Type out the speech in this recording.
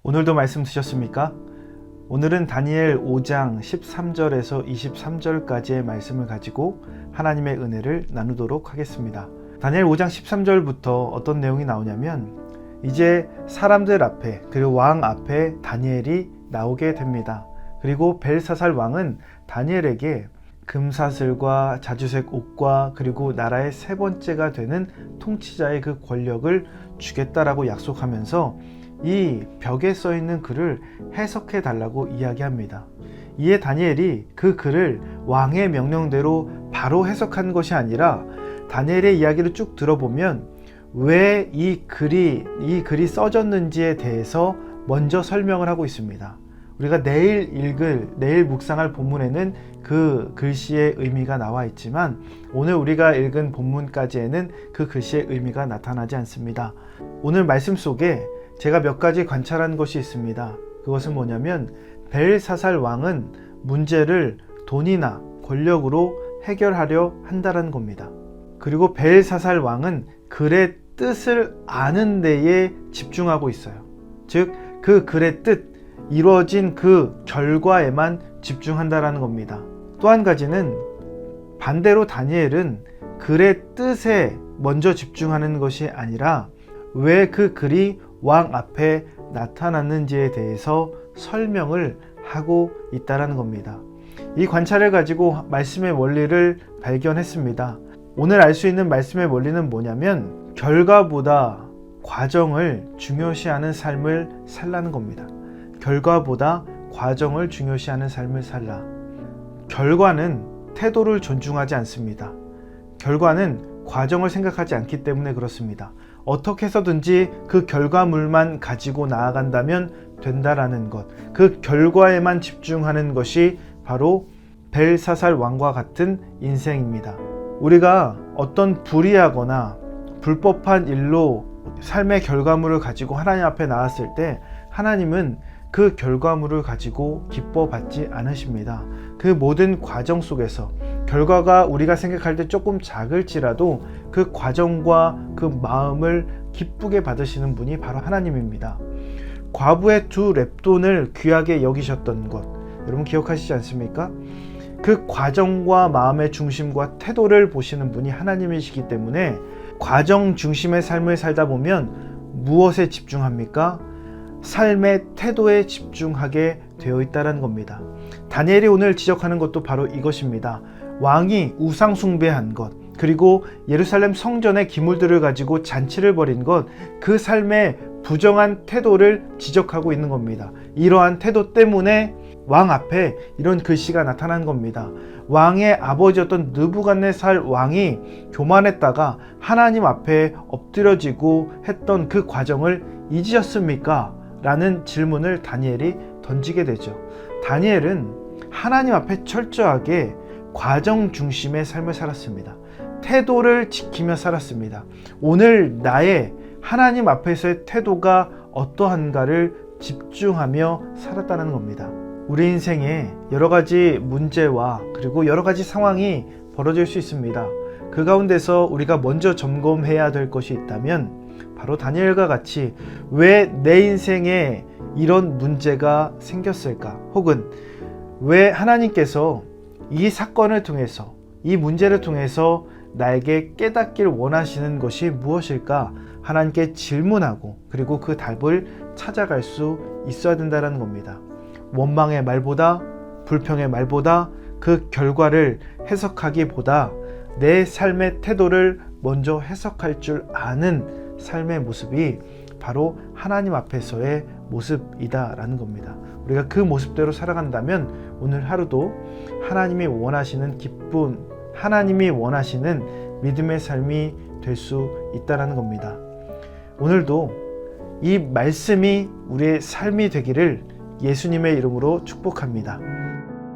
오늘도 말씀 드셨습니까? 오늘은 다니엘 5장 13절에서 23절까지의 말씀을 가지고 하나님의 은혜를 나누도록 하겠습니다. 다니엘 5장 13절부터 어떤 내용이 나오냐면 이제 사람들 앞에 그리고 왕 앞에 다니엘이 나오게 됩니다. 그리고 벨사살 왕은 다니엘에게 금사슬과 자주색 옷과 그리고 나라의 세 번째가 되는 통치자의 그 권력을 주겠다라고 약속하면서 이 벽에 써 있는 글을 해석해 달라고 이야기합니다. 이에 다니엘이 그 글을 왕의 명령대로 바로 해석한 것이 아니라 다니엘의 이야기를 쭉 들어보면 왜 이 글이 써졌는지에 대해서 먼저 설명을 하고 있습니다. 우리가 내일 묵상할 본문에는 그 글씨의 의미가 나와 있지만 오늘 우리가 읽은 본문까지에는 그 글씨의 의미가 나타나지 않습니다. 오늘 말씀 속에 제가 몇 가지 관찰한 것이 있습니다. 그것은 뭐냐면 벨사살 왕은 문제를 돈이나 권력으로 해결하려 한다는 겁니다. 그리고 벨사살 왕은 글의 뜻을 아는 데에 집중하고 있어요. 즉, 그 글의 뜻, 이루어진 그 결과에만 집중한다는 겁니다. 또 한 가지는 반대로 다니엘은 글의 뜻에 먼저 집중하는 것이 아니라 왜 그 글이 왕 앞에 나타났는지에 대해서 설명을 하고 있다는 겁니다. 이 관찰을 가지고 말씀의 원리를 발견했습니다. 오늘 알 수 있는 말씀의 원리는 뭐냐면 결과보다 과정을 중요시하는 삶을 살라는 겁니다. 결과보다 과정을 중요시하는 삶을 살라. 결과는 태도를 존중하지 않습니다. 결과는 과정을 생각하지 않기 때문에 그렇습니다. 어떻게 해서든지 그 결과물만 가지고 나아간다면 된다라는 것, 그 결과에만 집중하는 것이 바로 벨사살 왕과 같은 인생입니다. 우리가 어떤 불의하거나 불법한 일로 삶의 결과물을 가지고 하나님 앞에 나왔을 때 하나님은 그 결과물을 가지고 기뻐받지 않으십니다. 그 모든 과정 속에서 결과가 우리가 생각할 때 조금 작을지라도 그 과정과 그 마음을 기쁘게 받으시는 분이 바로 하나님입니다. 과부의 2렙돈을 귀하게 여기셨던 것, 여러분 기억하시지 않습니까? 그 과정과 마음의 중심과 태도를 보시는 분이 하나님이시기 때문에 과정 중심의 삶을 살다 보면 무엇에 집중합니까? 삶의 태도에 집중하게 되어 있다는 겁니다. 다니엘이 오늘 지적하는 것도 바로 이것입니다. 왕이 우상 숭배한 것, 그리고 예루살렘 성전의 기물들을 가지고 잔치를 벌인 것, 그 삶의 부정한 태도를 지적하고 있는 겁니다. 이러한 태도 때문에 왕 앞에 이런 글씨가 나타난 겁니다. 왕의 아버지였던 느부갓네살 왕이 교만했다가 하나님 앞에 엎드려지고 했던 그 과정을 잊으셨습니까? 라는 질문을 다니엘이 던지게 되죠. 다니엘은 하나님 앞에 철저하게 과정 중심의 삶을 살았습니다. 태도를 지키며 살았습니다. 오늘 나의 하나님 앞에서의 태도가 어떠한가를 집중하며 살았다는 겁니다. 우리 인생에 여러 가지 문제와 그리고 여러 가지 상황이 벌어질 수 있습니다. 그 가운데서 우리가 먼저 점검해야 될 것이 있다면 바로 다니엘과 같이 왜 내 인생에 이런 문제가 생겼을까? 혹은 왜 하나님께서 이 사건을 통해서 이 문제를 통해서 나에게 깨닫길 원하시는 것이 무엇일까? 하나님께 질문하고 그리고 그 답을 찾아갈 수 있어야 된다는 겁니다. 원망의 말보다 불평의 말보다 그 결과를 해석하기보다 내 삶의 태도를 먼저 해석할 줄 아는 삶의 모습이 바로 하나님 앞에서의 모습이다라는 겁니다. 우리가 그 모습대로 살아간다면 오늘 하루도 하나님이 원하시는 기쁨, 하나님이 원하시는 믿음의 삶이 될 수 있다라는 겁니다. 오늘도 이 말씀이 우리의 삶이 되기를 예수님의 이름으로 축복합니다.